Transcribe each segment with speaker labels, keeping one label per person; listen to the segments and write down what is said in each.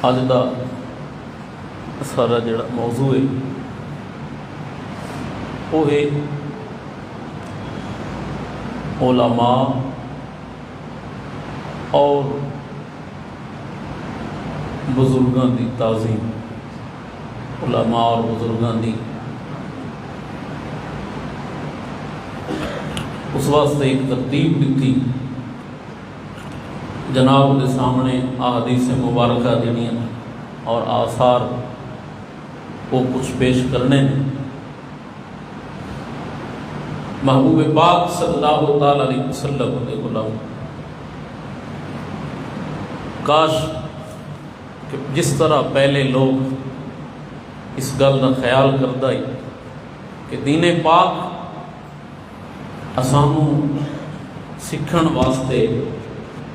Speaker 1: اج دا سارا جڑا موضوع ہے وہ ہے علماء اور بزرگاں دی تعظیم، علماء اور بزرگاں دی اس واسطے ایک ترتیب دیتی جناب کے سامنے احادیث مبارکہ جڑیاں اور آثار وہ کچھ پیش کرنے ہیں۔ محبوب پاک صلی اللہ تعالی علیہ وسلم کے غلام کاش کہ جس طرح پہلے لوگ اس گل کا خیال کرتا ہی کہ دین پاک اسانو سکھن واسطے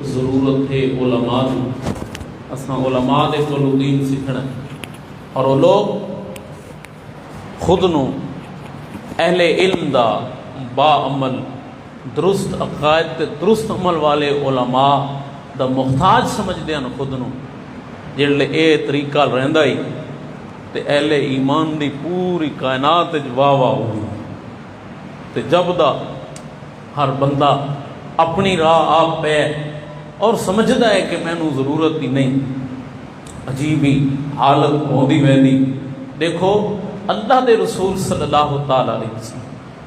Speaker 1: ضرورت ہے علماء کی، اساں علماء دے کولوں دین سیکھنا ہے، اور وہ لوگ خود نو اہل علم دا با عمل درست عقائد تے درست عمل والے علماء دا محتاج سمجھدے ہیں خود نو، جڑے اے طریقہ رہندا ہی تے اہل ایمان دی پوری کائنات وچ واہ واہ ہوئی، تے جب دا ہر بندہ اپنی راہ آپ پہ اور سمجھدا ہے کہ میں نو ضرورت ہی نہیں، عجیب ہی حالت ہوندی ویندی۔ دیکھو اللہ دے رسول صلی اللہ تعالی علیہ وسلم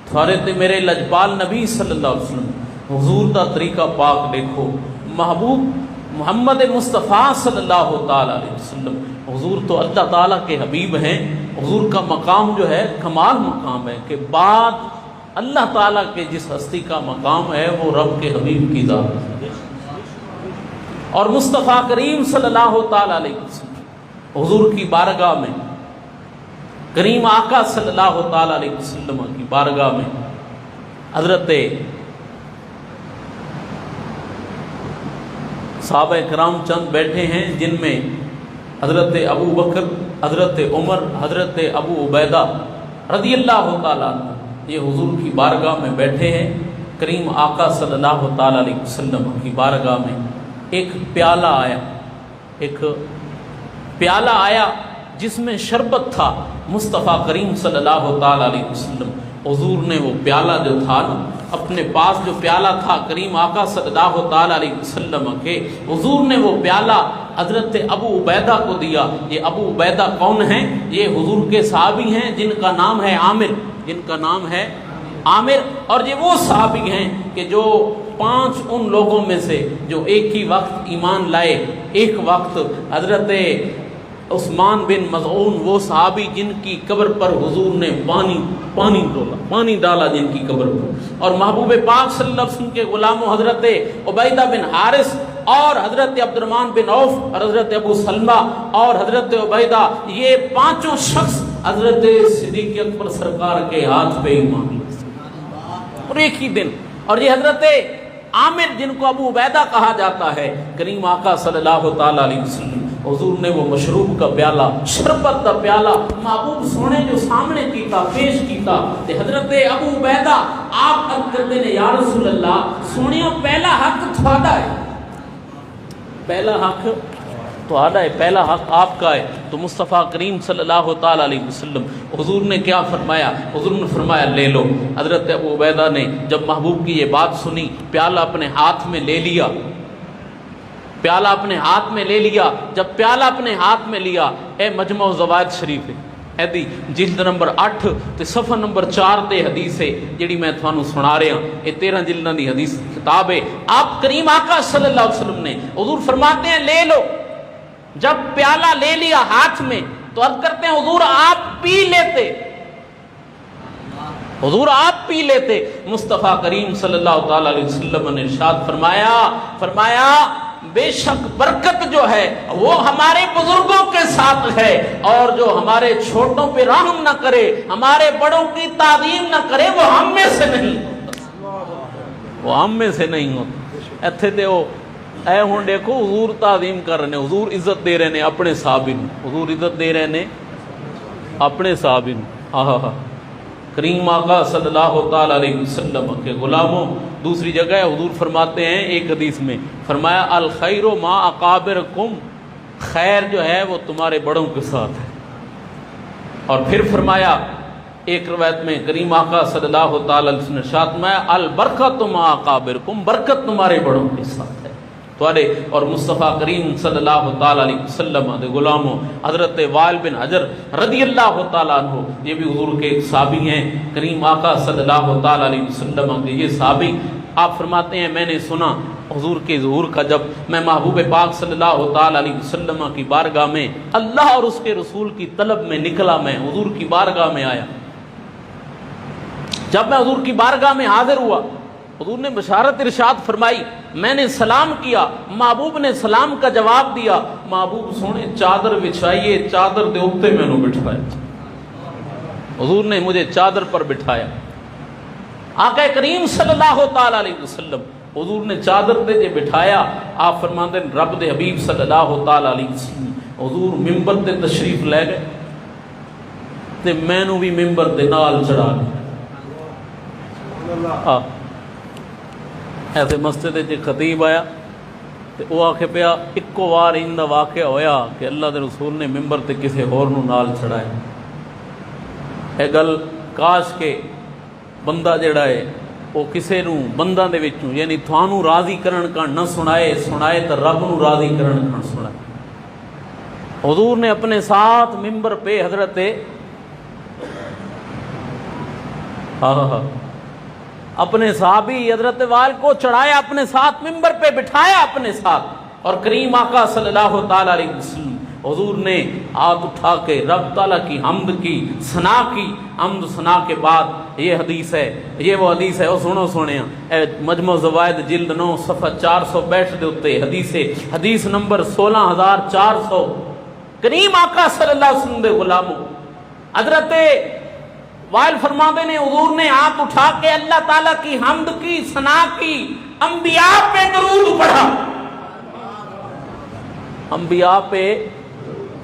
Speaker 1: تھارے تے میرے لجپال نبی صلی اللہ علیہ وسلم حضور دا طریقہ پاک دیکھو، محبوب محمد مصطفیٰ صلی اللہ تعالی علیہ وسلم، حضور تو اللہ تعالیٰ کے حبیب ہیں، حضور کا مقام جو ہے کمال مقام ہے کہ بعد اللہ تعالیٰ کے جس ہستی کا مقام ہے وہ رب کے حبیب کی ذات ہے، اور مصطفیٰ کریم صلی اللہ تعالی علیہ وسلم حضور کی بارگاہ میں، کریم آقا صلی اللہ تعالی علیہ وسلم کی بارگاہ میں حضرت صحابہ کرام چند بیٹھے ہیں، جن میں حضرت ابو بکر، حضرت عمر، حضرت ابو عبیدہ رضی اللہ تعالی عنہ یہ حضور کی بارگاہ میں بیٹھے ہیں۔ کریم آقا صلی اللہ تعالی علیہ وسلم کی بارگاہ میں ایک پیالہ آیا جس میں شربت تھا، مصطفیٰ کریم صلی اللہ تعالی علیہ وسلم حضور نے وہ پیالہ جو تھا اپنے پاس جو پیالہ تھا کریم آقا صلی اللہ تعالی علیہ وسلم کے، حضور نے وہ پیالہ حضرت ابو عبیدہ کو دیا۔ یہ ابو عبیدہ کون ہیں؟ یہ حضور کے صحابی ہیں جن کا نام ہے عامر، اور یہ وہ صحابی ہیں کہ جو 5 ان لوگوں میں سے جو ایک ہی وقت ایمان لائے۔ ایک وقت حضرت عثمان بن مظعون وہ صحابی جن کی قبر پر حضور نے پانی ڈالا جن کی قبر پر، اور محبوب پاک صلی اللہ علیہ وسلم کے غلاموں حضرت عبیدہ بن حارث اور حضرت عبد الرحمن بن عوف اور حضرت ابو سلمہ اور حضرت عبیدہ، یہ 5 شخص حضرت صدیق اکبر سرکار کے ہاتھ پہ ایمان لائے اور ایک ہی دن۔ اور یہ حضرت عامر جن کو ابو عبیدہ کہا جاتا ہے، کریم آقا صلی اللہ تعالی علیہ وسلم حضور نے وہ مشروب کا پیالہ، شربت کا پیالہ محبوب سونے جو سامنے کیتا پیش کیتا، تے حضرت ابو عبیدہ آپ عرض کرتے ہیں یا رسول اللہ سونیوں پہلا حق تھوڑا ہے، پہلا حق آپ کا ہے۔ تو مصطفیٰ کریم صلی اللہ تعالی علیہ وسلم حضور نے کیا فرمایا؟ حضور نے فرمایا لے لو۔ حضرت ابو عبیدہ نے جب محبوب کی یہ بات سنی، پیالہ اپنے ہاتھ میں لے لیا، جب پیالہ اپنے ہاتھ میں لیا، اے مجمع الزوائد شریف ہے ایدی جلد نمبر 8 تے صفحہ نمبر 4 تے حدیث ہے جڑی میں تھانوں سنا رہا ہوں، یہ 13 جلداں دی حدیث کتاب ہے۔ آپ کریم آقا صلی اللہ علیہ وسلم نے حضور فرماتے ہیں لے لو۔ جب پیالہ لے لیا ہاتھ میں تو عرض کرتے ہیں حضور آپ پی لیتے۔ مصطفیٰ کریم صلی اللہ تعالی علیہ وسلم نے ارشاد فرمایا بے شک برکت جو ہے وہ ہمارے بزرگوں کے ساتھ ہے، اور جو ہمارے چھوٹوں پہ رحم نہ کرے، ہمارے بڑوں کی تعظیم نہ کرے، وہ ہم میں سے نہیں ہوتا۔ ایتھے تے وہ اے ہوں دیکھو حضور تعظیم کر رہے ہیں، حضور عزت دے رہے ہیں اپنے صحابی نوں، حضور عزت دے رہے ہیں اپنے صحابی نوں۔ کریم آقا صلی اللہ تعالی علیہ وسلم کے غلاموں، دوسری جگہ حضور فرماتے ہیں ایک حدیث میں، فرمایا الخیر ما اقابرکم خیر جو ہے وہ تمہارے بڑوں کے ساتھ ہے۔ اور پھر فرمایا ایک روایت میں کریم آقا صلی اللہ تعالی علیہ وسلم نے ارشاد میں البرکۃ مع اکابرکم، برکت تمہارے بڑوں کے ساتھ ہے تمہارے۔ اور مصطفیٰ کریم صلی اللہ تعالی علیہ وسلم دے غلاموں حضرت وائل بن حجر رضی اللہ تعالیٰ عنہ، یہ بھی حضور کے ایک صحابی ہیں، کریم آقا صلی اللہ تعالی علیہ وسلم کے یہ صحابی، آپ فرماتے ہیں میں نے سنا حضور کے ظہور کا، جب میں محبوب پاک صلی اللہ تعالی علیہ وسلم کی بارگاہ میں اللہ اور اس کے رسول کی طلب میں نکلا، میں حضور کی بارگاہ میں آیا۔ جب میں حضور کی بارگاہ میں حاضر ہوا، حضور نے بشارت ارشاد فرمائی، میں نے سلام کیا، محبوب نے سلام کا جواب دیا، محبوب سونے چادر بچھائیے، چادر دے اوپر میں نے بٹھایا، حضور نے مجھے چادر پر بٹھایا۔ آقا کریم صلی اللہ تعالی علیہ وسلم حضور نے چادر دے جے بٹھایا، آپ فرماتے ہیں رب دے حبیب صلی اللہ تعالی علیہ وسلم حضور ممبر تے تشریف لے گئے تے مینوں بھی ممبر دے نال چڑھا گئے۔ ایسے مسجد چ خطیب آیا تے وہ آکھے پیا اکو وار ان دا واقعہ ہویا کہ اللہ دے رسول نے ممبر تے کسے ہور نو نال چڑھایا۔ اے گل کاش کے بندہ جڑا ہے وہ کسے نو بندہ دے وچوں یعنی تھانوں راضی کرن کا نہ سنائے تو رب نو راضی کرن کا سنائے۔ حضور نے اپنے ساتھ ممبر پہ حضرت اپنے صحابی حضرت وائل کو چڑھایا، اپنے ساتھ ممبر پہ بٹھایا اپنے ساتھ، اور کریم آقا صلی اللہ تعالی علیہ وسلم حضور نے ہاتھ اٹھا کے رب تعالیٰ کی حمد کی، ثنا کی۔ حمد ثنا کے بعد یہ حدیث ہے، یہ وہ حدیث ہے، وہ سنو سونے اے مجموع زوائد جلد 9 صفحہ 462 دے اتے حدیث نمبر 16400، کریم آقا صلی اللہ علیہ وسلم دے غلاموں حضرت وائل فرماتے نے حضور نے ہاتھ اٹھا کے اللہ تعالیٰ کی حمد کی، ثنا کی، انبیاء پہ درود پڑھا۔ انبیاء پہ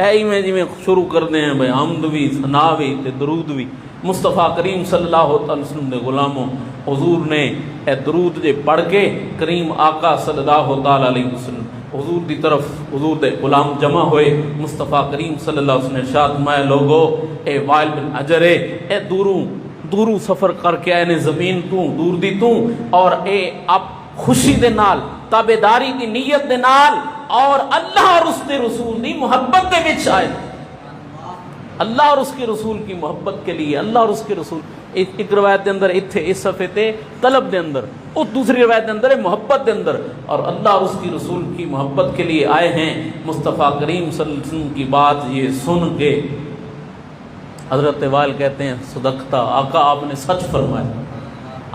Speaker 1: ایئی میں جی میں شروع کر دیں ہیں بھائی حمد بھی، ثنا بھی تے درود بھی۔ مصطفیٰ کریم صلی اللہ علیہ وسلم دے غلاموں حضور نے اے درود جے پڑھ کے کریم آقا صلی اللہ تعالی علیہ وسلم حضور دی طرف حضور دے غلام جمع ہوئے۔ مصطفیٰ کریم صلی اللہ علیہ وسلم نے ارشاد میں لوگو اے وائل بن حجر اے دوروں سفر کر کے آئے نے زمین تو دور دی تو، اور اے آپ خوشی دے نال تابعداری دی نیت دے نال اور اللہ اور اس کے رسول دی محبت دے وچ آئے، اللہ اور اس کے رسول کی محبت کے لیے، اللہ اور اس کے رسول ایک روایت دے اندر اتھے اس صفحے تے طلب دے اندر، اور دوسری روایت دے اندر محبت دے اندر، اور اللہ اور اس کی رسول کی محبت کے لیے آئے ہیں۔ مصطفیٰ کریم صلی اللہ علیہ وسلم کی بات یہ سن کے حضرت وائل کہتے ہیں صدقتا، آقا آپ نے سچ فرمایا،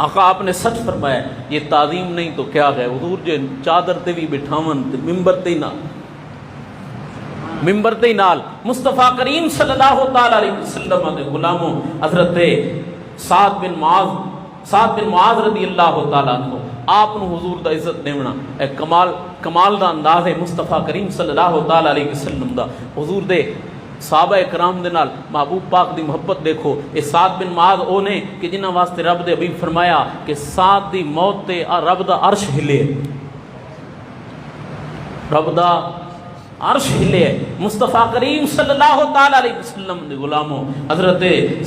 Speaker 1: آقا آپ نے سچ فرمایا۔ یہ تعظیم نہیں تو کیا ہے، حضور جو چادر تے بھی بٹھاون تے ممبر تے ہی نال مصطفیٰ کریم صلی اللہ تعالی علیہ وسلم دے غلاموں حضرت سعد بن معاذ رضی اللہ تعالیٰ عنہ آپ نو حضور دا عزت دیونا اے کمال دا انداز ہے مصطفیٰ کریم صلی اللہ تعالی علیہ وسلم دا۔ حضور دے صحابہ اکرام دے نال محبوب پاک دی محبت دیکھو۔ اے سعد بن معاذ او نے کہ جنہاں واسطے رب دے حبیب فرمایا کہ سعد دی موت تے رب دا عرش ہلے، رب دا عرش ہلے۔ مصطفیٰ کریم صلی اللہ تعالی علیہ وسلم دے غلاموں حضرت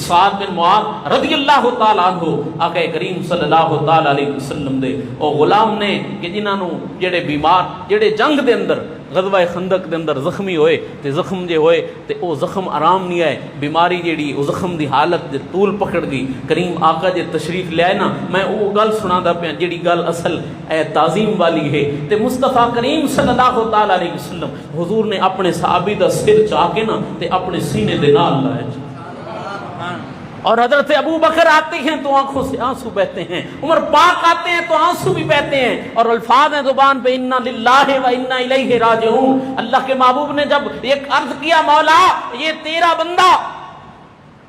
Speaker 1: سعد بن معاذ رضی اللہ تعالی عنہ آقا کریم صلی اللہ تعالی علیہ وسلم دے او غلام نے کہ جنہاں نو جڑے بیمار جڑے جنگ دے اندر غزوہ خندق دے اندر زخمی ہوئے تے زخم جے ہوئے تے او زخم آرام نہیں آئے، بیماری جیڑی او زخم دی حالت جے طول پکڑ گئی، کریم آقا جے تشریف لے آئے نا، میں او گل سنادا پیا جیڑی گل اصل اے تعظیم والی ہے۔ تے مصطفیٰ کریم صلی اللہ تعالی علیہ وسلم حضور نے اپنے صحابی دا سر چاہ کے نا تے اپنے سینے دے نال لائے، اور حضرت ابو بکر آتے ہیں تو آنکھوں سے آنسو بہتے ہیں، عمر پاک آتے ہیں تو آنسو بھی بہتے ہیں، اور الفاظ ہیں زبان پہ انا للہ و انا الیہ راجعون۔ اللہ کے محبوب نے جب ایک عرض کیا مولا یہ تیرا بندہ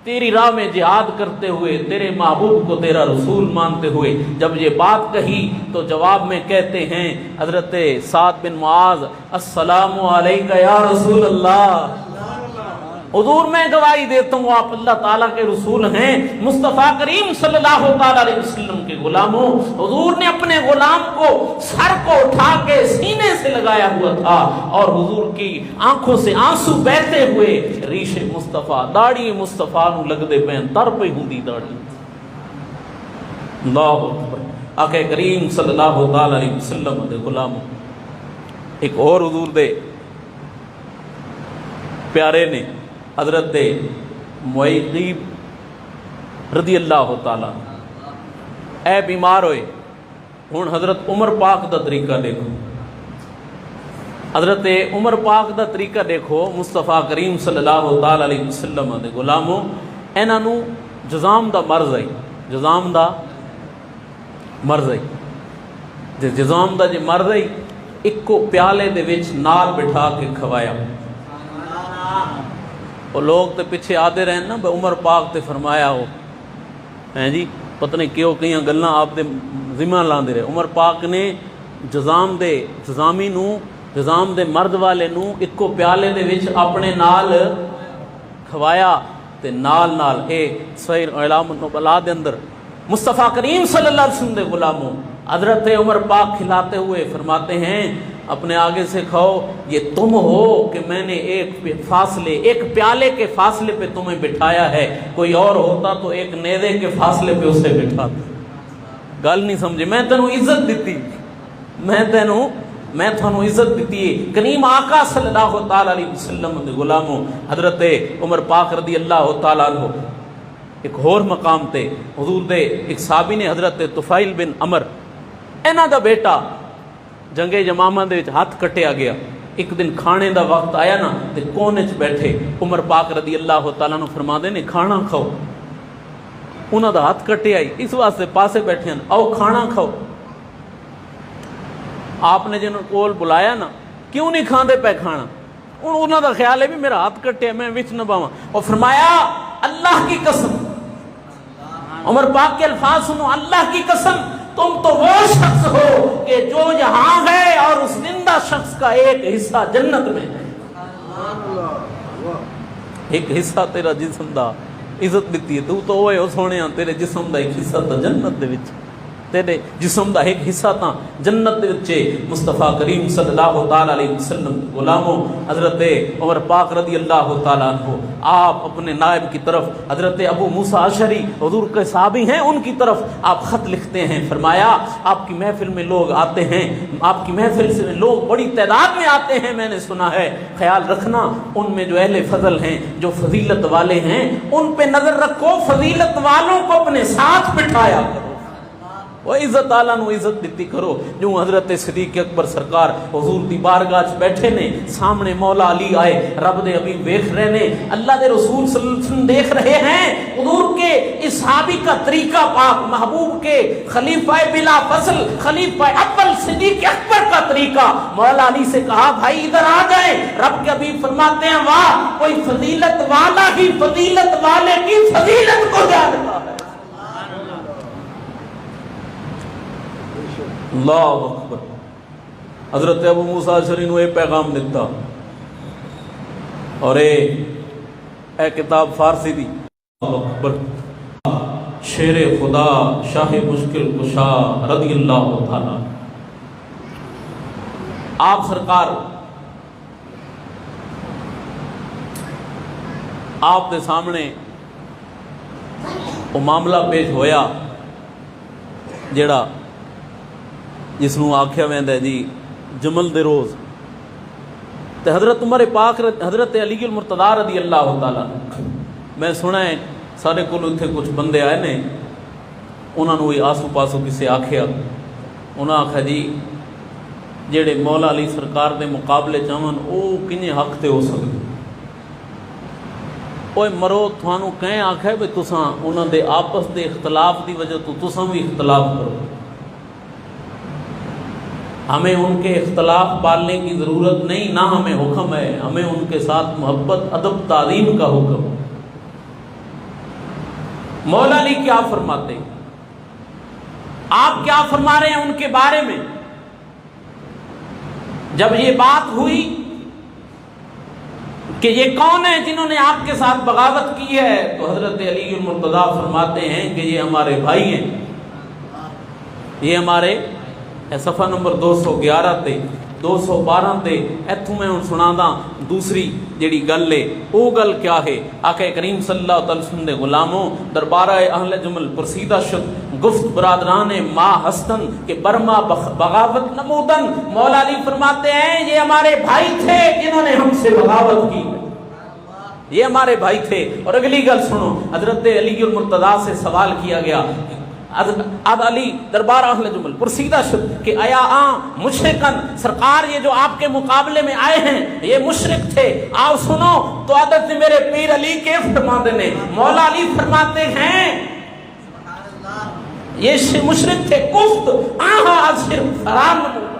Speaker 1: تیری راہ میں جہاد کرتے ہوئے تیرے محبوب کو تیرا رسول مانتے ہوئے جب یہ بات کہی تو جواب میں کہتے ہیں حضرت سعد بن معاذ السلام علیکہ یا رسول اللہ، حضور میں گواہی دیتا ہوں آپ اللہ تعالیٰ کے رسول ہیں، مصطفیٰ کریم صلی اللہ تعالیٰ علیہ وسلم کے غلاموں۔ حضور نے اپنے غلام کو سر کو اٹھا کے سینے سے لگایا ہوا تھا، اور حضور کی آنکھوں سے آنسو بہتے ہوئے ریش مصطفیٰ داڑھی مصطفیٰ نو لگدے پین تر پہ ہوندی داڑھی۔ اللہ اکبر۔ آقا کریم صلی اللہ تعالیٰ علیہ وسلم دے غلاموں، ایک اور حضور دے پیارے نے حضرت معیقیب رضی اللہ تعالیٰ، اے بیمار ہوئے، ہن حضرت عمر پاک دا طریقہ دیکھو، حضرت عمر پاک دا طریقہ دیکھو۔ مصطفیٰ کریم صلی اللہ تعالیٰ علیہ وسلم دے غلاموں، انہاں نو جزام دا مرض آئی، جزام دا مرض آئی، جے جزام دا جے مرض آئی، ایک کو پیالے دے وچ نال بٹھا کے کھوایا۔ اور لوگ تے پیچھے آتے رہن نا، عمر پاک تے فرمایا ہو ہیں جی، پتہ نہیں کیوں کئی گلاں آپ دے ذمہ لاندے رہے۔ عمر پاک نے جزام دے جزامی نو، جزام دے مرد والے نو ایک کو پیالے دے وچ اپنے نال کھوایا، تے نال نال اے صحیح اعلام النبلاء دے اندر مصطفیٰ کریم صلی اللہ علیہ وسلم دے غلاموں، حضرت عمر پاک کھلاتے ہوئے فرماتے ہیں اپنے آگے سے کھاؤ، یہ تم ہو کہ میں نے ایک فاصلے، ایک پیالے کے فاصلے پہ تمہیں بٹھایا ہے، کوئی اور ہوتا تو ایک نیزے کے فاصلے پہ اسے بٹھاتا۔ گل نہیں سمجھے؟ میں تینوں عزت دیتی، میں تھانوں عزت دیتی ہے۔ کریم آقا صلی اللہ تعالیٰ علیہ وسلم دے غلاموں، حضرت عمر پاک رضی اللہ تعالیٰ عنہ ایک اور مقام تے حضور دے ایک صحابی نے حضرت طفیل بن عمر، انہاں دا بیٹا جنگ یمامہ دے وچ ہاتھ کٹیا گیا۔ ایک دن کھانے دا وقت آیا نا تے کونے چ بیٹھے عمر پاک رضی اللہ تعالیٰ عنہ فرماندے نے کھانا کھاؤ، انہاں دا ہاتھ کٹیا ہی اس واسطے پاسے بیٹھے ہیں، آؤ کھانا کھاؤ۔ آپ نے جنہوں کول بلایا نا، کیوں نہیں کھاندے پہ کھانا؟ انہاں دا خیال ہے بھی میرا ہاتھ کٹیا میں وچ نہ باواں، اور فرمایا اللہ کی قسم، عمر پاک کے الفاظ سنو، اللہ کی قسم تم تو وہ شخص ہو کہ جو یہاں ہے اور اس زندہ شخص کا ایک حصہ جنت میں ہے۔ ایک حصہ تیرا جسم دا عزت دیتی ہے، تو ہوئے ہو سونے تیرے جسم دا ایک حصہ تا جنت دے وچ، تیرے جسم دا ایک حصہ تا جنت دے وچ۔ مصطفیٰ کریم صلی اللہ تعالیٰ علیہ وسلم غلاموں، حضرت عمر پاک رضی اللہ تعالیٰ عنہ آپ اپنے نائب کی طرف، حضرت ابو موسیٰ اشعری حضور کے صحابی ہیں، ان کی طرف آپ خط لکھتے ہیں، فرمایا آپ کی محفل میں لوگ آتے ہیں، آپ کی محفل سے لوگ بڑی تعداد میں آتے ہیں، میں نے سنا ہے، خیال رکھنا ان میں جو اہل فضل ہیں، جو فضیلت والے ہیں، ان پہ نظر رکھو، فضیلت والوں کو اپنے ساتھ بٹھایا کرو، وہ عزت تعالیٰ نو عزت دیتی کرو۔ جو حضرت صدیق اکبر سرکار حضور دی بارگاہ بیٹھے نے، سامنے مولا علی آئے، رب دے حبیب دیکھ رہے نے، اللہ دے رسول صلی اللہ علیہ وسلم دیکھ رہے ہیں، حضور کے اس صحابی کا طریقہ پاک، محبوب کے خلیفہ بلا فصل، خلیفہ اول صدیق اکبر کا طریقہ، مولا علی سے کہا بھائی ادھر آ جائیں۔ رب کے حبیب فرماتے ہیں واہ، کوئی فضیلت والا ہی فضیلت والے کی فضیلت کو جانتا ہے۔ اللہ اکبر۔ حضرت ابو موسیٰ اشعری نے یہ پیغام دیتا، اور اے کتاب فارسی دی، اللہ اکبر، شیر خدا شاہ مشکل کشا رضی اللہ تعالی، آپ سرکار آپ دے سامنے وہ معاملہ پیش ہویا جڑا جس نو آکھیا ویندا ہے جی جمل دے روز، تے حضرت عمر پاک حضرت علی المرتضیٰ رضی اللہ تعالیٰ، میں سنا ہے سارے کول اتھے کچھ بندے آئے نے، انہاں نو آسو پاسو کسے آکھیا، انہاں آکھیا جی جڑے مولا علی سرکار دے مقابلے چاہن او کنے حق تے ہو سکدے؟ اوے مرو تھانوں کہیں آکھیا بھئی تساں انہاں دے آپس دے اختلاف دی وجہ تو تساں بھی اختلاف کرو، ہمیں ان کے اختلاف پالنے کی ضرورت نہیں، نہ ہمیں حکم ہے، ہمیں ان کے ساتھ محبت ادب تعظیم کا حکم ہے۔ مولا علی کیا فرماتے ہیں؟ آپ کیا فرما رہے ہیں ان کے بارے میں؟ جب یہ بات ہوئی کہ یہ کون ہیں جنہوں نے آپ کے ساتھ بغاوت کی ہے؟ تو حضرت علی المرتضیٰ فرماتے ہیں کہ یہ ہمارے بھائی ہیں، یہ ہمارے صفحہ نمبر 211 تے 212 تے ایتھوں میں سنا دا دوسری جڑی گل ہے وہ گل کیا ہے؟ آقا کریم صلی اللہ علیہ وسلم دے غلاموں دربارہ اہل جمل پرسیدہ شد گفت برادران ما ہستن کہ برما بغاوت نمودن۔ مولا علی فرماتے ہیں یہ ہمارے بھائی تھے جنہوں نے ہم سے بغاوت کی، یہ ہمارے بھائی تھے۔ اور اگلی گل سنو، حضرت علی المرتضیٰ سے سوال کیا گیا، اد علی دربار اہل جمل پرسیدہ شد کہ ایا مشرکن، سرکار یہ جو آپ کے مقابلے میں آئے ہیں یہ مشرک تھے، آپ سنو تو عادت میرے پیر علی کے فرماتے ہیں۔ مولا علی فرماتے ہیں یہ مشرک تھے، کفت شرک حرام نمودہ،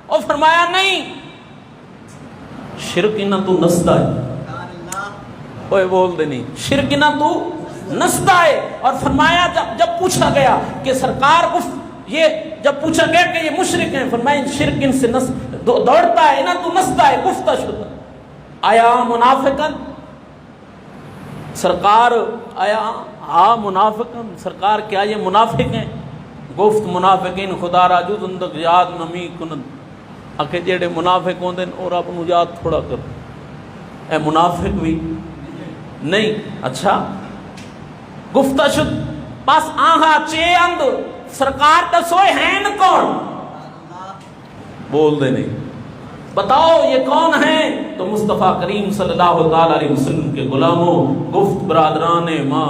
Speaker 1: اور فرمایا نہیں شرک نہ تو نستا ہے، اوے بول دے نہیں شرک نہ تو نستا ہے۔ اور فرمایا جب پوچھا گیا کہ سرکار یہ جب پوچھا گیا کہ یہ مشرک ہیں، فرمایا شرک ان سے دوڑتا ہے نہ تو نستا ہے، گفتہ شدہ آیا منافقن، سرکار آیا منافقن، سرکار کیا یہ منافق ہیں؟ گفت منافقین خدا راجو اندک یاد نمی کنن، آکھے جیڑے منافق ہوندے اور آپ نو یاد تھوڑا کر، اے منافق بھی نہیں۔ اچھا گفتہ شد بس آہا چے اند سرکار دسوئے ہیں کون؟ بول دے نہیں، بتاؤ یہ کون ہیں؟ تو مصطفیٰ کریم صلی اللہ تعالی علیہ وسلم کے غلاموں گفت برادران ماں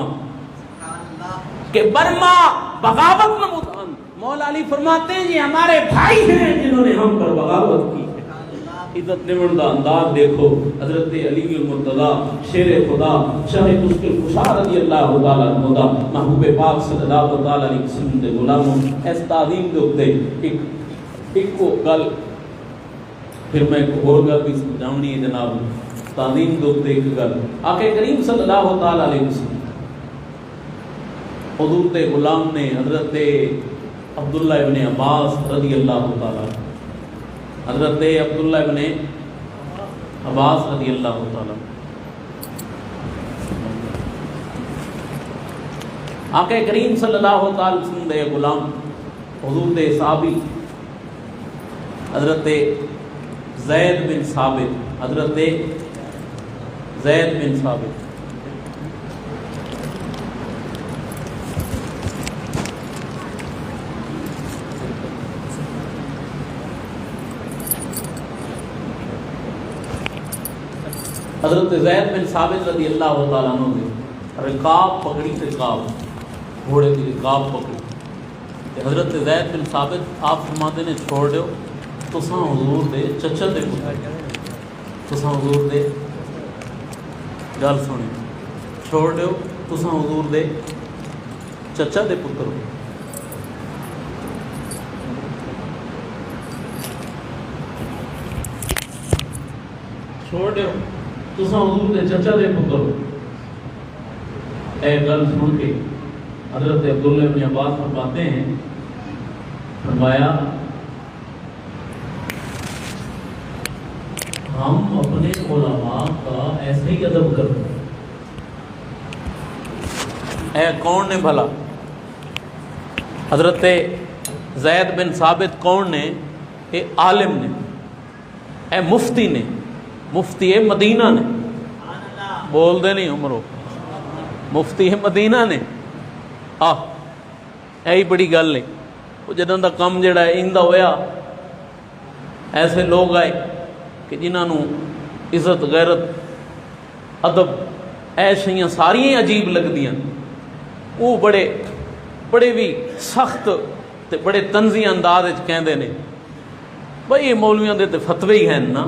Speaker 1: کہ برما بغاوت نمودان۔ مولا علی فرماتے ہیں یہ ہمارے بھائی ہیں جنہوں نے ہم پر بغاوت کی۔ عزت نمن دا انداز دیکھو، حضرت علی المرتضیٰ شیر خدا شاہ مشکل کشا رضی اللہ تعالیٰ عنہ دا محبوب پاک صلی اللہ تعالیٰ علیہ وسلم دے غلاموں اس تعظیم دے اتے ایک کو گل پھر میں ایک اور گل بھی سمجھاؤنی ہے جناب، تعظیم دے اتے ایک گل آقا کریم صلی اللہ تعالیٰ علیہ وسلم حضور دے غلام نے حضرت عبداللہ ابن عباس رضی اللہ تعالیٰ، حضرت عبداللہ ابن عباس رضی اللہ تعالیٰ آقا کریم صلی اللہ تعالی وسلم دے غلام حضور دے صحابی حضرت زید بن ثابت، حضرت زید بن ثابت حضرت زید بن ثابت رضی اللہ تعالیٰ عنہ نے رکاب پکڑی، رکاب گھوڑے کی رکاب پکڑی، حضرت زید بن ثابت آپ فرماتے نے چھوڑ دیو تساں حضور دے چچا دے پتر، تساں حضور دے گل سنی چھوڑ دیو تساں حضور دے چچا دے پتر ہو۔ چھوڑ دیو تساں حضور دے چچا دے پتر ہو۔ اے گل سن کے حضرت عبداللہ بن عباس فرماتے ہیں، فرمایا ہم اپنے علماء کا ایسے ہی ادب کرتے ہیں۔ اے کون نے بھلا؟ حضرت زید بن ثابت کون نے؟ اے عالم نے، اے مفتی نے، مفتی مدینہ نے، بول دے نہیں عمرو، مفتی مدینہ نے۔ یہی بڑی گل ہے، وہ جدوں دا کم جڑا ہے اندہ ہویا، ایسے لوگ آئے کہ جنہوں عزت غیرت ادب ایسے ساری عجیب لگدیاں، وہ بڑے بھی سخت تے بڑے طنزی انداز کہندے نے بھائی یہ مولویاں دے تے فتوے ہی ہیں نا۔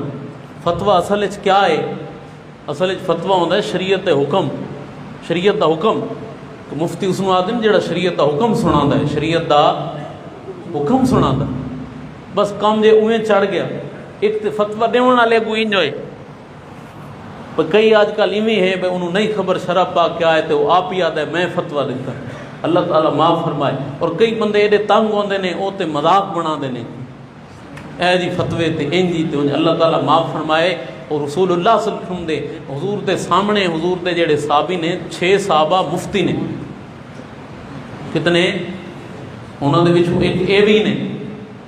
Speaker 1: فتویٰ اصل کیا ہے؟ اصل فتویٰ ہوتا ہے شریعت حکم، شریعت دا حکم، تو مفتی اس آدھے جڑا شریعت دا حکم سنا ہے، شریعت دا حکم سنا، بس کام جے اویں چڑھ گیا ایک تے فتویٰ دیون والے کو انجوائے، پر کئی آج کل ایویں ہے بھائی انہوں نہیں خبر شرع پاک کیا ہے تو وہ آپ ہی آتا ہے میں فتویٰ دیتا، اللہ تعالیٰ معاف فرمائے۔ اور کئی بندے ایڈے تنگ ہوندے نے وہ تے مذاق بنا دے نے، اے جی فتوے تے انجی تے اللہ تعالیٰ معاف فرمائے۔ اور رسول اللہ صلی اللہ علیہ وسلم دے حضور دے سامنے حضور دے جڑے صحابی نے 6 صحابہ مفتی نے، کتنے انہوں دے وچوں ایک اے بھی نے،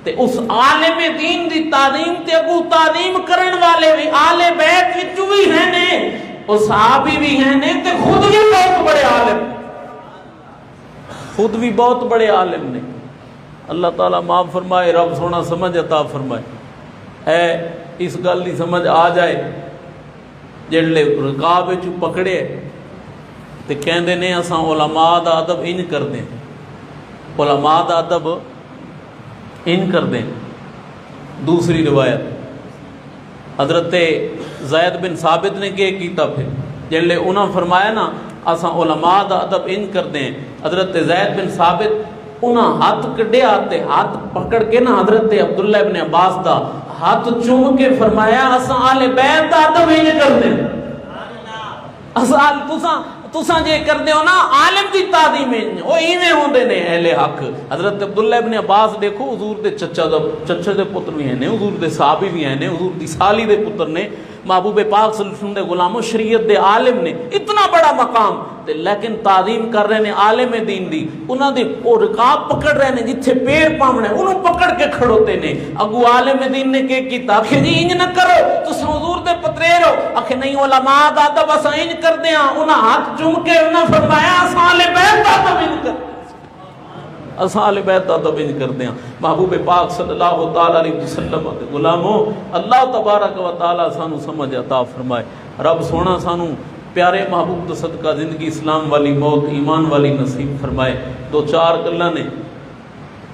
Speaker 1: تے اس عالم دین دی تعلیم تے اگو تعلیم کرن والے بھی آل بیت وچ بھی ہیں نے، اور صحابی بھی ہیں نے، تے خود بھی بہت بڑے عالم، خود بھی بہت بڑے عالم نے۔ اللہ تعالیٰ معاف فرمائے، رب سونا سمجھ عطا فرمائے۔ اے اس گل دی سمجھ آ جائے جڑے رکاب وچ پکڑے تے کہندے نے اساں علماء دا ادب انج کردے، علماء دا ادب ان کر دیں۔ دوسری روایت حضرت زید بن ثابت نے کیا کیتا، پھر جلے انہوں فرمایا نا اساں علماء دا ادب ان کر دیں، حضرت زید بن ثابت انہاں ہاتھ کڈیا تے ہاتھ پکڑ کے نا حضرت عبداللہ ابن عباس دا ہاتھ چوم کے فرمایا اساں آل بیت دا ادب ان کر دیں، اساں تساں جے کردے ہو نا عالم دی تعظیم او ایویں ہوندے نے اہل حق۔ حضرت عبداللہ ابن عباس دیکھو حضور دے چچا دے پتر بھی ہیں، حضور دے صحابی بھی ہیں، حضور دی سالی دے پتر نے، محبوب پاک صلی اللہ علیہ وسلم دے غلاموں، شریعت دے عالم نے، اتنا بڑا مقام تے لیکن تعظیم کر رہے نے عالم دین دی، انہاں دی او رکاب پکڑ رہے نے جتھے پیر پاونے انہوں پکڑ کے کھڑوتے نے۔ اگو عالم دین نے کہ کیتا کہ جی انج نہ کرو تساں حضور دے پتریر ہو، آکھے نہیں علماء دا ادب اساں انج کردے ہاں، انہاں ہاتھ چوم کے انہاں فرمایا اساں اہل بیت دا ادب انج کر، اساں اہل بیت دا ادب انج کردے ہاں۔ محبوب پاک صلی اللہ تعالی علیہ وسلم دے غلاموں، اللہ تبارک و تعالی سانو سمجھ عطا فرمائے۔ رب سونا سانو پیارے محبوب دا صدقہ زندگی اسلام والی موت ایمان والی نصیب فرمائے۔ 2-4 گلاں نے،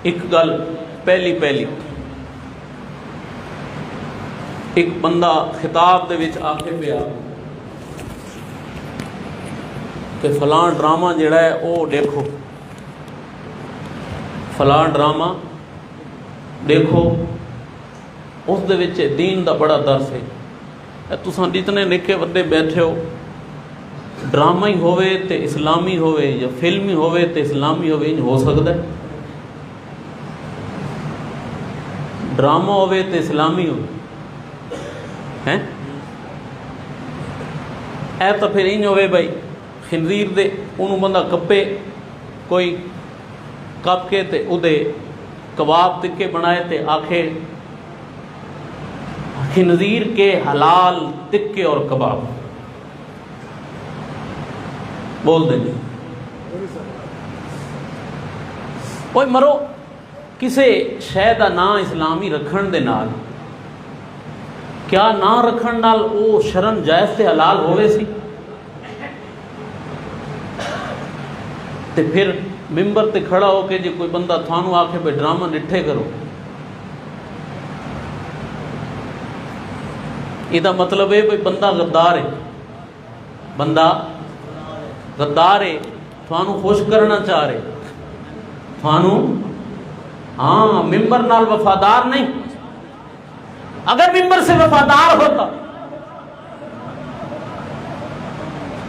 Speaker 1: ایک گل پہلی ایک بندہ خطاب دے وچ آکھے پیا کہ فلاں ڈرامہ جڑا ہے او دیکھو، فلاں ڈرامہ دیکھو، اس دے وچ دین دا بڑا درس ہے۔ تساں جتنے نکے وڈے بیٹھے ہو، ڈرامہ ہی ہوئے تے اسلامی ہوئے یا فلم ہی ہوئے تے اسلامی ہوئے، انج ہو سکتا ہے؟ ڈرامہ ہوئے تے اسلامی ہوئے ہیں، اے تو پھر انج ہوئے بھائی خنزیر دے انہوں بندہ کپے، کوئی کپ کے تے ادھے کباب تکے بنائے تے آکھے خنزیر کے حلال تکے اور کباب، بول دیں گے کوئی مرو کسے شے دا نام اسلامی رکھن دے نال، کیا نہ رکھن نال او شرن جائز تے حلال ہوئے سی؟ تے پھر ممبر تے کھڑا ہو کے جی کوئی بندہ تھانو آکھے بے ڈرامہ نٹھے کرو، یہ مطلب ہے بھئی بندہ غدار ہے، بندہ غدار ہے، تھانو خوش کرنا چاہ رہے، تھانو ہاں ممبر نال وفادار نہیں۔ اگر ممبر سے وفادار ہوتا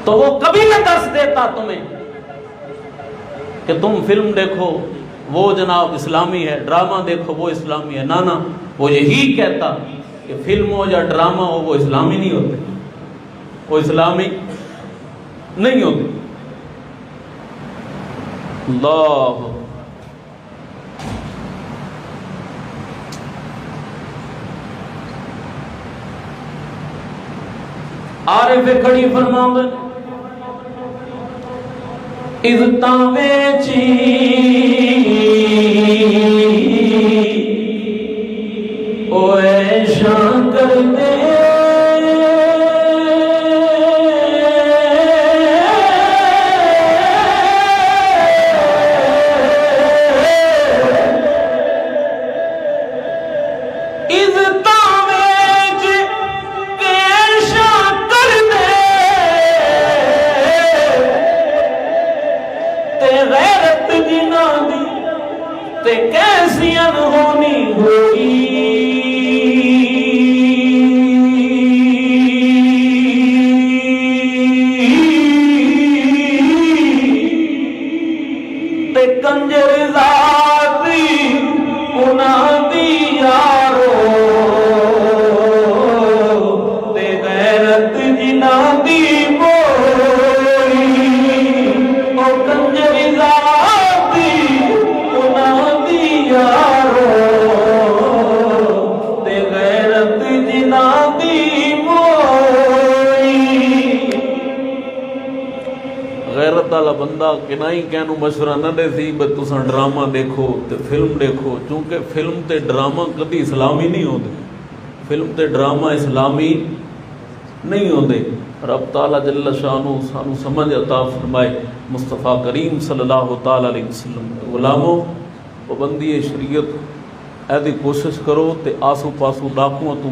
Speaker 1: تو وہ کبھی نہ درس دیتا تمہیں کہ تم فلم دیکھو وہ جناب اسلامی ہے، ڈرامہ دیکھو وہ اسلامی ہے، نہ وہ یہی کہتا کہ فلم ہو یا ڈرامہ ہو وہ اسلامی نہیں ہوتے، وہ اسلامی نہیں ہوتے۔ اللہ عارف کھڑی فرماؤں عزتاں ویچی او ایشاں کر دے بندہ کہ نہ ہی کہنوں مشورہ نہ دے سی بس تساں ڈرامہ دیکھو تے فلم دیکھو، چونکہ فلم تے ڈرامہ کدی اسلامی نہیں ہوندے، فلم تے ڈرامہ اسلامی نہیں ہوندے۔ رب تعالیٰ جل شانہ سانو سمجھ عطا فرمائے۔ مصطفیٰ کریم صلی اللہ تعالیٰ علیہ وسلم غلاموں، پابندی شریعت ایدی کوشش کرو تے آسو پاسو ڈاکوؤں تو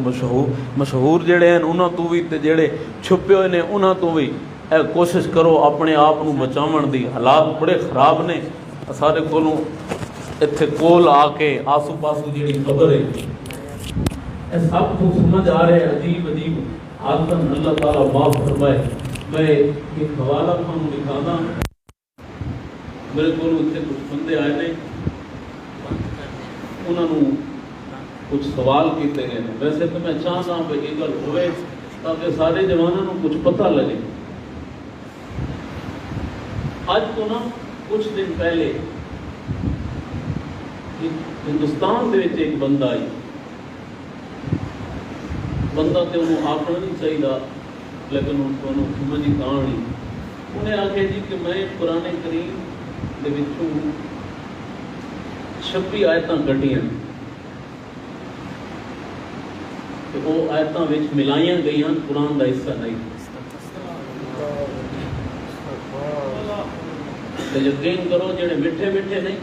Speaker 1: مشہور جڑے ہیں انہاں تو بھی تے جڑے چھپے ہوئے نے انہاں تو بھی اے کوشش کرو اپنے آپ نو بچاون دی۔ حالات بڑے خراب نے، سارے کولوں اتھے کول آ کے آسو پاسو جڑی خبر ہے اے سب کو سمجھ آ رہے عجیب عجیب حالات، اللہ تعالیٰ معاف فرمائے۔ میں ایک حوالہ تھانوں دکھانا، میرے کولوں اتنے کچھ بندے آئے نے، انہوں نے کچھ سوال کیتے گئے ہیں۔ ویسے تو میں چاہتا ہوں کہ یہ گل ہوئے تاکہ سارے جوانوں کو کچھ پتہ لگے۔ آج تو نا کچھ دن پہلے ہندوستان دے وچ ایک بندہ آئی، بندہ تے انہوں آکھنا نہیں چاہیے لیکن انہوں سمجھ ہی کہانی، انہیں آکھے جی کہ میں قرآن کریم دے وچوں 26 آیتاں کٹیاں کہ وہ آیتاں وچ ملائیاں گئیاں، قرآن دا حصہ نہیں۔ تے یقین کرو جڑے میٹھے میٹھے نہیں،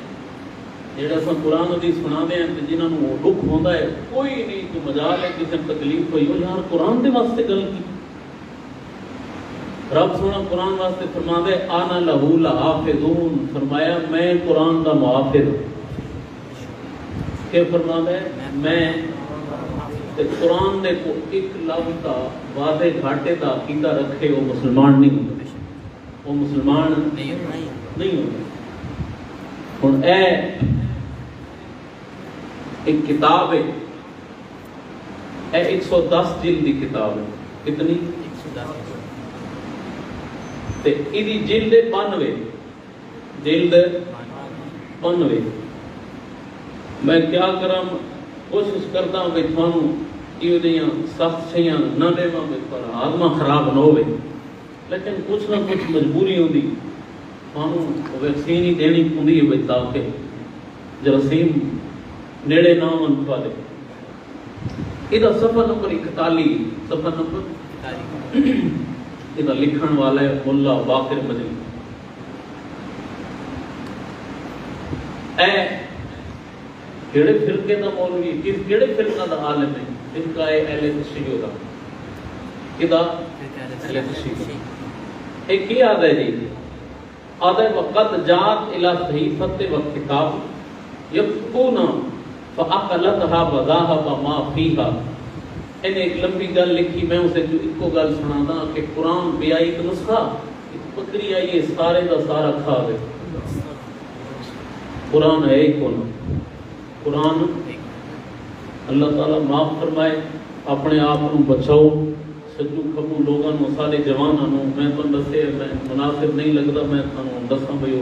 Speaker 1: جڑے اصل قرآن حدیث سنا دے ہیں تے جنہاں نوں دکھ ہوندا ہے، کوئی نہیں کوئی مجال ہے کسی تکلیف ہوئی ہو، یار قرآن دے واسطے گل کی۔ رب سونا قرآن واسطے فرما دے انا لہو لحافظون، فرمایا میں قرآن دا محافظ ہوں۔ کہ فرما دے میں تے قرآن دے کو ایک لفظ دا واضح گھاٹے دا عقیدہ رکھے وہ مسلمان نہیں ہوتے، وہ مسلمان نہیں ہوتے۔ ہن اے ایک کتاب ہے، اے 110 جلد کی کتاب ہے، کتنی؟ 110 تے ایدی جلد 92 جلد 92۔ میں کیا کرم کوشش کرتا ہوں کہ تھانوں یہ دیاں سخت شیاں نہ دیواں پر آدمہ خراب نہ ہوئے، لیکن کچھ نہ کچھ مجبوری ہوندی، تھانوں ویکسین ہی دینی ہوندی ہے تاکہ جراثیم نیڑے نہ آن پائے۔ یہ صفحہ نمبر 41، صفحہ نمبر یہ لکھن والا ہے ملا باقر مدنی۔ اے کیڑے فرقے دا مولوی، کیڑے فرقہ دا عالم ہے؟ فرقہ اہل تشیع دا، کدا اہل تشیع۔ ایک کی آدھا ہے جی، آدھا ہے وقت جات الى صحیفت و کتاب یبقونا فاقلتها وذاہب ما فیہا۔ انہیں ایک لمبی گل لکھی، میں اسے جو ایک کو گل سنا دا کہ قرآن بھی آئی ایک نسخہ، ایک پکری آئی ہے سارے دا سارا کھا گئے۔ قرآن ہے ایک ہونا، قرآن اللہ تعالیٰ معاف فرمائے۔ اپنے آپ کو بچاؤ، سجو کھبو لوگاں نو سارے جواناں نو، میں تو دسے میں مناسب نہیں لگتا میں تھانوں دساں بھئی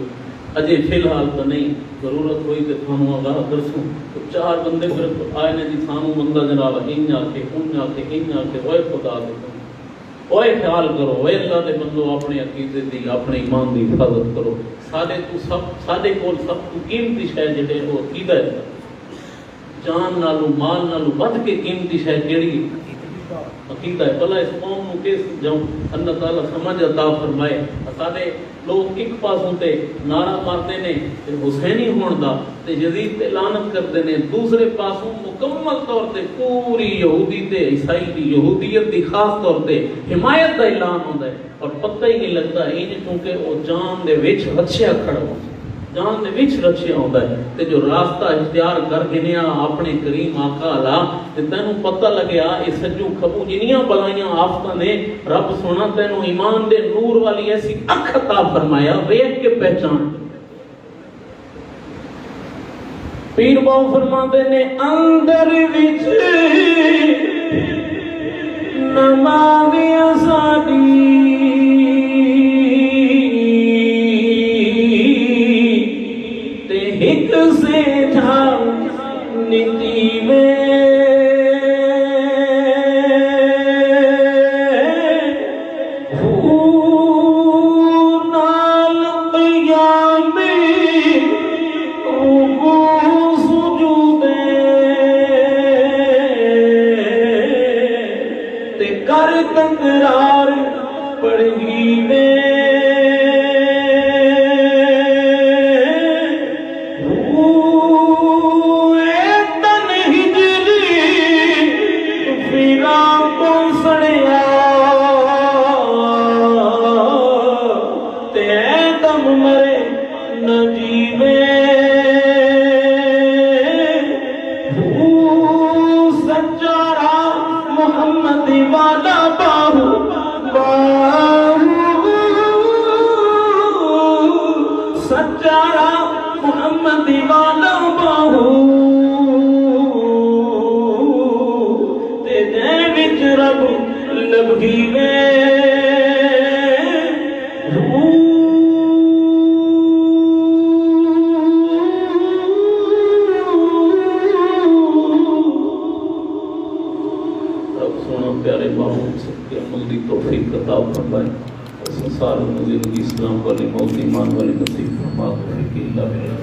Speaker 1: اجے فی الحال تو نہیں، ضرورت ہوئی تو تھانوں آگاہ درسوں۔ تو 4 بندے پھر آئے نے جی تھانوں بندہ جناب ان آکے ان آکے ان آکے اوے خدا دے اوے خیال کرو، اوے اللہ دے بندو اپنے عقیدے دی اپنے ایمان دی حفاظت کرو۔ سادے تو سب سادے کول سب تو قیمتی شے جڑے وہ عقیدہ ہے، جان نالو مال نالو بد کے قیمتی شے کیڑی؟ عقیدہ ہے۔ بھلا اس قوم نو کس جاؤں اللہ تعالیٰ سمجھ عطا فرمائے۔ سارے لوگ ایک پاسوں تے نعرہ مارتے نے حسینی ہون دا تے یزید تے لعنت کرتے نے، دوسرے پاسوں مکمل طور تے پوری یہودی تے عیسائی دی یہودیت دی خاص طور تے حمایت دا اعلان ہوندا ہے، اور پتہ ہی نہیں لگتا ان کیونکہ وہ جان دے وچ رچیا کھڑا ہو، جان دے وچ رچیا ہوندا ہے۔ تے جو راستہ اختیار کر گنیا اپنے کریم آقا اللہ تے تینوں پتہ لگیا اے سجو کھبو جنیاں بلائیاں آفتاں نے رب سونا تینوں ایمان دے نور والی ایسی اکھ عطا فرمایا، ویکھ کے پہچان۔ پیر باو فرماتے نے اندر وچ نمازیاں ساڈی تے ہک سے جھاڑ نیتی میں نال کر تکرار پڑھی وے تن ہجری فیرا کو سڑیا تے دم مرے نہ جیوے محمد والا باہو سچارا محمد والا باہو تے دے وچ رب لبھی وے پیارے محبوب سے کہ عمل دی توفیق عطا فرمائے اور سارے زندگی اسلام والی موت ایمان والی نصیب فرما توفیق اللہ میرے